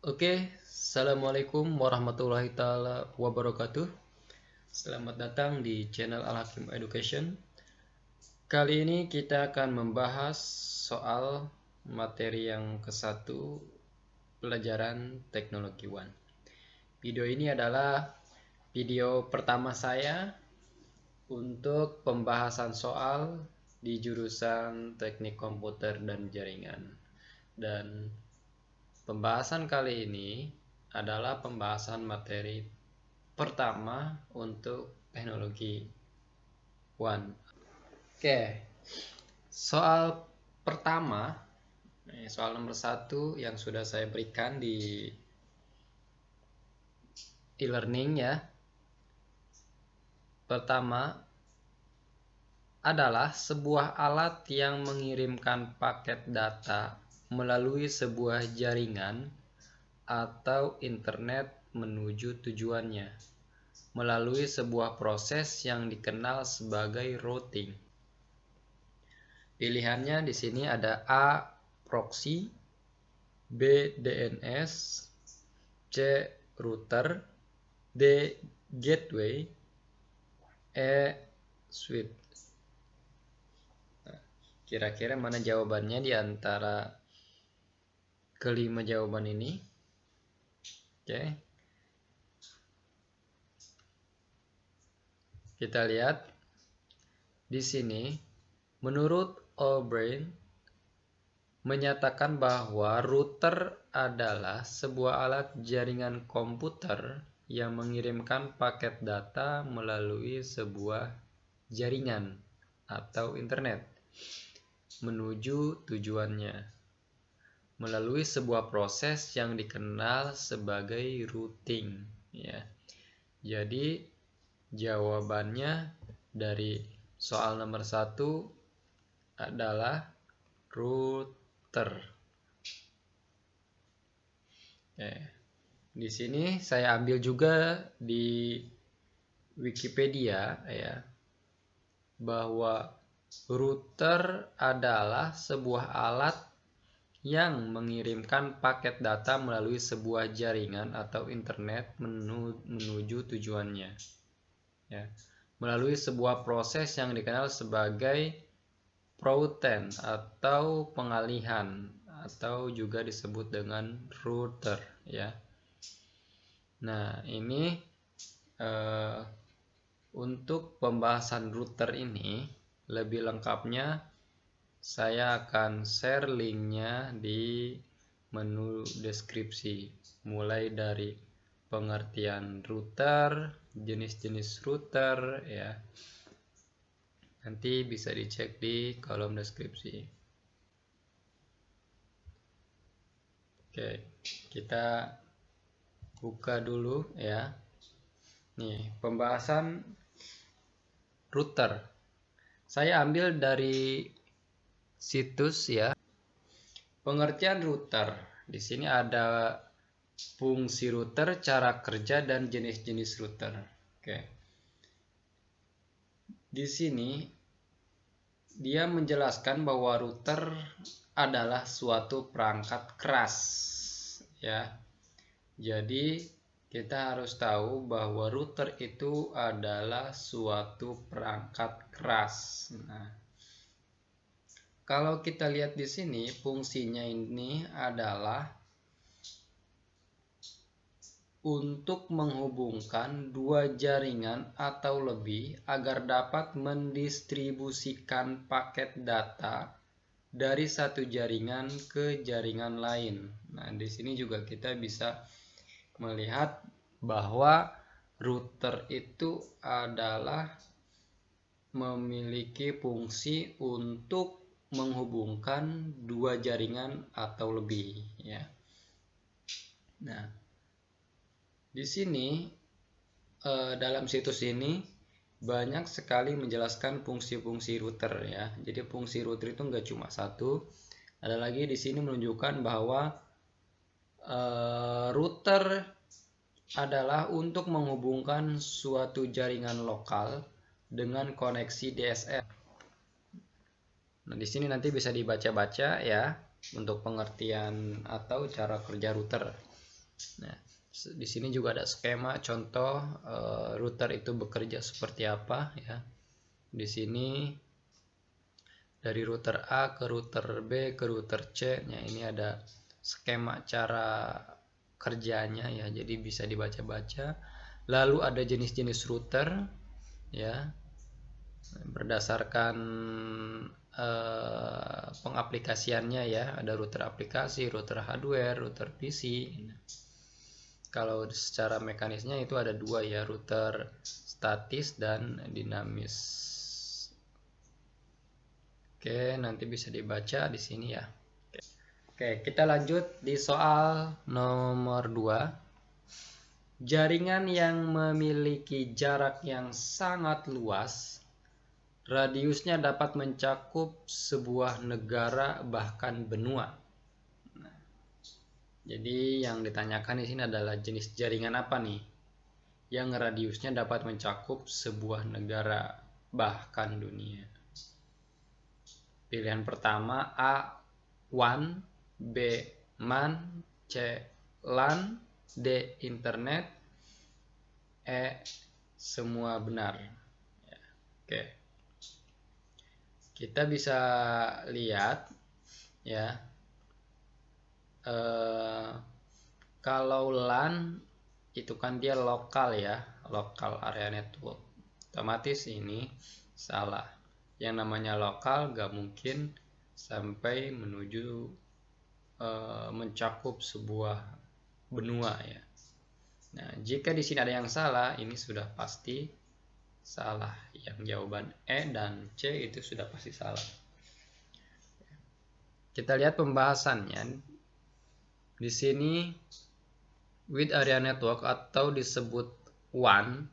Assalamualaikum warahmatullahi taala wabarakatuh. Selamat datang di channel Al Hakim Education. Kali ini kita akan membahas soal materi yang ke-1, pelajaran teknologi One. Video ini adalah video pertama saya untuk pembahasan soal di jurusan Teknik Komputer dan Jaringan. Dan pembahasan kali ini adalah pembahasan materi pertama untuk teknologi One. Soal pertama, soal nomor 1 yang sudah saya berikan di e-learning ya. Pertama adalah sebuah alat yang mengirimkan paket data melalui sebuah jaringan atau internet menuju tujuannya melalui sebuah proses yang dikenal sebagai routing. Pilihannya di sini ada A. Proxy, B. DNS, C. Router, D. Gateway, E. Switch. Kira-kira mana jawabannya di antara kelima jawaban ini? Kita lihat di sini. Menurut O'Brien menyatakan bahwa router adalah sebuah alat jaringan komputer yang mengirimkan paket data melalui sebuah jaringan atau internet menuju tujuannya melalui sebuah proses yang dikenal sebagai routing ya. Jadi jawabannya dari soal nomor 1 adalah router. Di sini saya ambil juga di Wikipedia ya, bahwa router adalah sebuah alat yang mengirimkan paket data melalui sebuah jaringan atau internet menuju tujuannya ya, melalui sebuah proses yang dikenal sebagai routing atau pengalihan atau juga disebut dengan router ya. Nah, ini untuk pembahasan router ini lebih lengkapnya saya akan share linknya di menu deskripsi, mulai dari pengertian router, jenis-jenis router ya. Nanti bisa dicek di kolom deskripsi. Kita buka dulu ya. Nih, pembahasan router. Saya ambil dari situs ya. Pengertian router. Di sini ada fungsi router, cara kerja, dan jenis-jenis router. Di sini dia menjelaskan bahwa router adalah suatu perangkat keras ya. Jadi kita harus tahu bahwa router itu adalah suatu perangkat keras. Nah, kalau kita lihat di sini fungsinya ini adalah untuk menghubungkan dua jaringan atau lebih agar dapat mendistribusikan paket data dari satu jaringan ke jaringan lain. Nah, di sini juga kita bisa melihat bahwa router itu adalah memiliki fungsi untuk menghubungkan dua jaringan atau lebih ya. Nah, di sini dalam situs ini banyak sekali menjelaskan fungsi-fungsi router ya. Jadi fungsi router itu enggak cuma satu. Ada lagi di sini menunjukkan bahwa router adalah untuk menghubungkan suatu jaringan lokal dengan koneksi DSL. Nah, di sini nanti bisa dibaca-baca ya untuk pengertian atau cara kerja router. Nah, di sini juga ada skema contoh router itu bekerja seperti apa ya. Di sini dari router A ke router B ke router C. Nah, ini ada skema cara kerjanya ya. Jadi bisa dibaca-baca. Lalu ada jenis-jenis router ya. Berdasarkan pengaplikasiannya ya, ada router aplikasi, router hardware, router PC. Kalau secara mekanisnya itu ada dua ya, router statis dan dinamis. Oke, nanti bisa dibaca di sini ya. Oke, kita lanjut di soal nomor 2. Jaringan yang memiliki jarak yang sangat luas, radiusnya dapat mencakup sebuah negara bahkan benua. Nah, jadi yang ditanyakan di sini adalah jenis jaringan apa nih yang radiusnya dapat mencakup sebuah negara bahkan dunia. Pilihan pertama A WAN, B MAN, C LAN, D internet, E semua benar. Ya, oke. Kita bisa lihat ya, kalau LAN itu kan dia lokal ya, local area network. Otomatis ini salah. Yang namanya lokal gak mungkin sampai menuju mencakup sebuah benua ya. Nah, jika di sini ada yang salah, ini sudah pasti salah. Yang jawaban E dan C itu sudah pasti salah. Kita lihat pembahasannya. Di sini Wide Area Network atau disebut WAN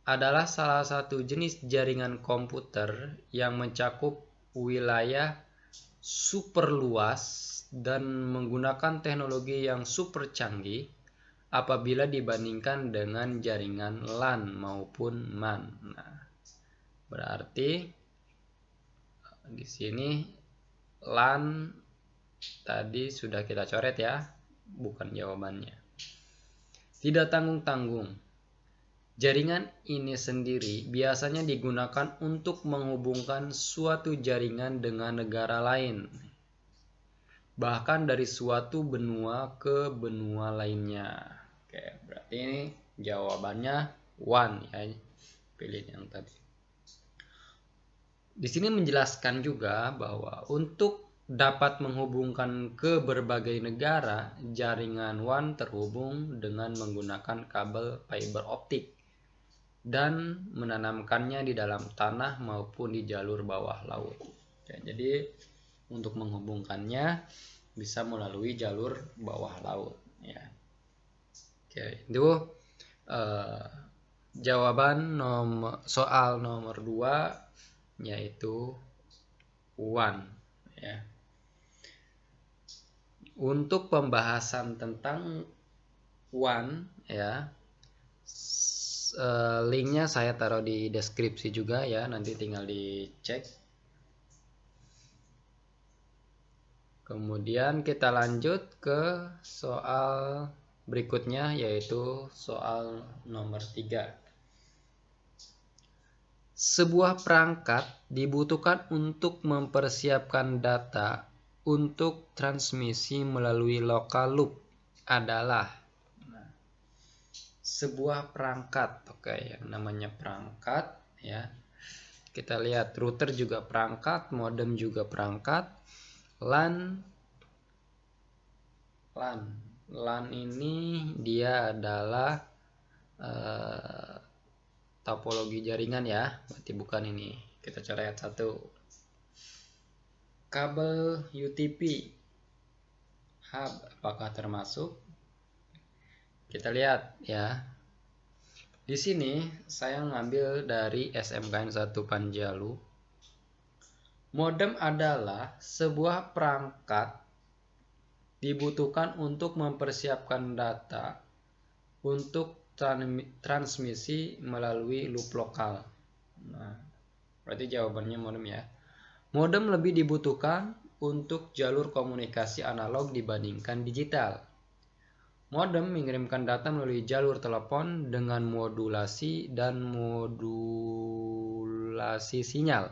adalah salah satu jenis jaringan komputer yang mencakup wilayah super luas dan menggunakan teknologi yang super canggih apabila dibandingkan dengan jaringan LAN maupun MAN. Nah, berarti di sini LAN tadi sudah kita coret ya, bukan jawabannya. Tidak tanggung-tanggung. Jaringan ini sendiri biasanya digunakan untuk menghubungkan suatu jaringan dengan negara lain, bahkan dari suatu benua ke benua lainnya. Oke, berarti ini jawabannya WAN ya, pilih yang tadi. Di sini menjelaskan juga bahwa untuk dapat menghubungkan ke berbagai negara, jaringan WAN terhubung dengan menggunakan kabel fiber optik dan menanamkannya di dalam tanah maupun di jalur bawah laut. Oke, jadi untuk menghubungkannya bisa melalui jalur bawah laut ya. Oke, itu jawaban soal nomor 2 yaitu WAN ya. Untuk pembahasan tentang WAN ya, linknya saya taruh di deskripsi juga ya, nanti tinggal dicek. Kemudian kita lanjut ke soal berikutnya yaitu soal nomor 3. Sebuah perangkat dibutuhkan untuk mempersiapkan data untuk transmisi melalui local loop adalah sebuah perangkat. Oke, yang namanya perangkat ya. Kita lihat router juga perangkat, modem juga perangkat. LAN ini dia adalah topologi jaringan ya, berarti bukan ini. Kita coret satu. Kabel UTP hub apakah termasuk? Kita lihat ya. Di sini saya ngambil dari SMKN 1 Panjalu. Modem adalah sebuah perangkat dibutuhkan untuk mempersiapkan data untuk transmisi melalui loop lokal. Nah, berarti jawabannya modem ya. Modem lebih dibutuhkan untuk jalur komunikasi analog dibandingkan digital. Modem mengirimkan data melalui jalur telepon dengan modulasi dan modulasi sinyal.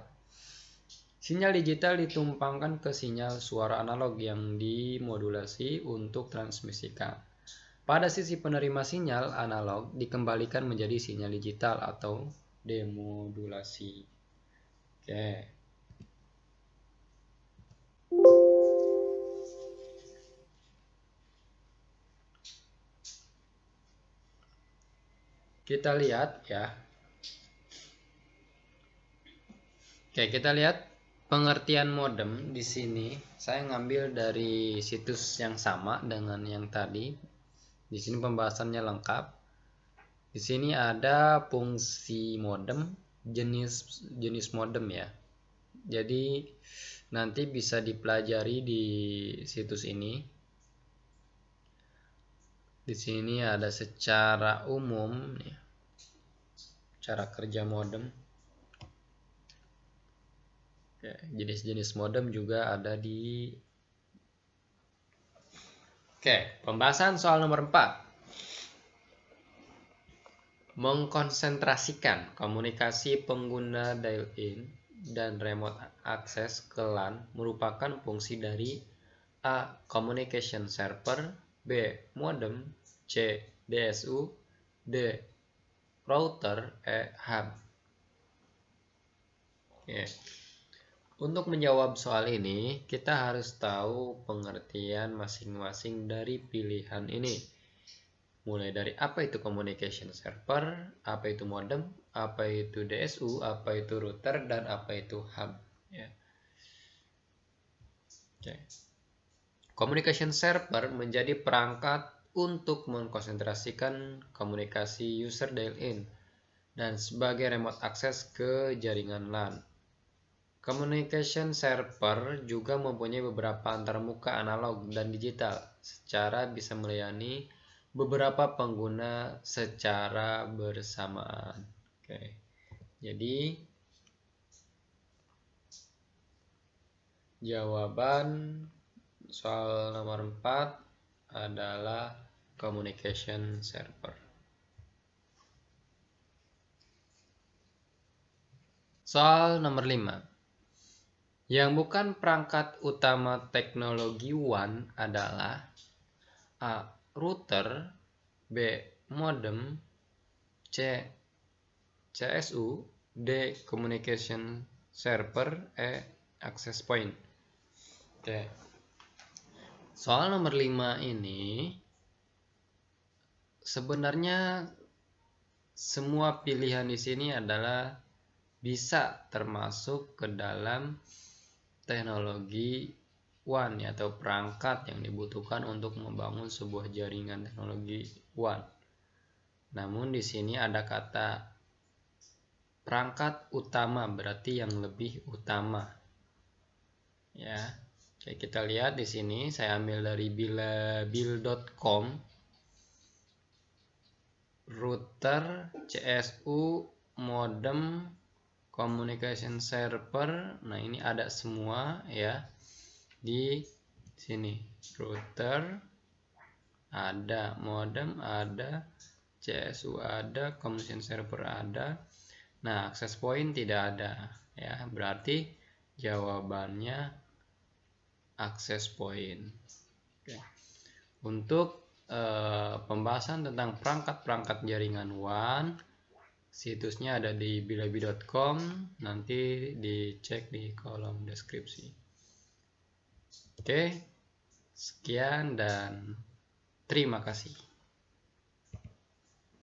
Sinyal digital ditumpangkan ke sinyal suara analog yang dimodulasi untuk transmisikan. Pada sisi penerima sinyal analog dikembalikan menjadi sinyal digital atau demodulasi. Oke. Kita lihat ya. Oke, kita lihat pengertian modem di sini. Saya ngambil dari situs yang sama dengan yang tadi. Di sini pembahasannya lengkap. Di sini ada fungsi modem, jenis modem ya. Jadi nanti bisa dipelajari di situs ini. Di sini ada secara umum ya, cara kerja modem. Jenis-jenis modem juga ada di. Oke, pembahasan soal nomor 4. Mengkonsentrasikan komunikasi pengguna dial-in dan remote access ke LAN merupakan fungsi dari A. Communication server, B. Modem, C. DSU, D. Router, E. Hub. Oke. Untuk menjawab soal ini, kita harus tahu pengertian masing-masing dari pilihan ini. Mulai dari apa itu communication server, apa itu modem, apa itu DSU, apa itu router, dan apa itu hub. Ya. Oke. Communication server menjadi perangkat untuk mengkonsentrasikan komunikasi user dial-in dan sebagai remote access ke jaringan LAN. Communication server juga mempunyai beberapa antarmuka analog dan digital, secara bisa melayani beberapa pengguna secara bersamaan. Oke. Jadi jawaban soal nomor 4 adalah communication server. Soal nomor 5. Yang bukan perangkat utama teknologi WAN adalah A. Router, B. Modem, C. CSU, D. Communication server, E. Access point. Oke. Soal nomor 5 ini sebenarnya semua pilihan di sini adalah bisa termasuk ke dalam teknologi WAN atau perangkat yang dibutuhkan untuk membangun sebuah jaringan teknologi WAN. Namun di sini ada kata perangkat utama, berarti yang lebih utama. Ya. Oke, kita lihat di sini saya ambil dari bill.com. Router, CSU, modem, communication server. Nah, ini ada semua ya. Di sini router ada, modem ada, CSU ada, communication server ada. Nah, access point tidak ada ya, berarti jawabannya access point. Oke. Untuk pembahasan tentang perangkat-perangkat jaringan WAN, situsnya ada di bilabi.com, nanti dicek di kolom deskripsi. Oke, sekian dan terima kasih.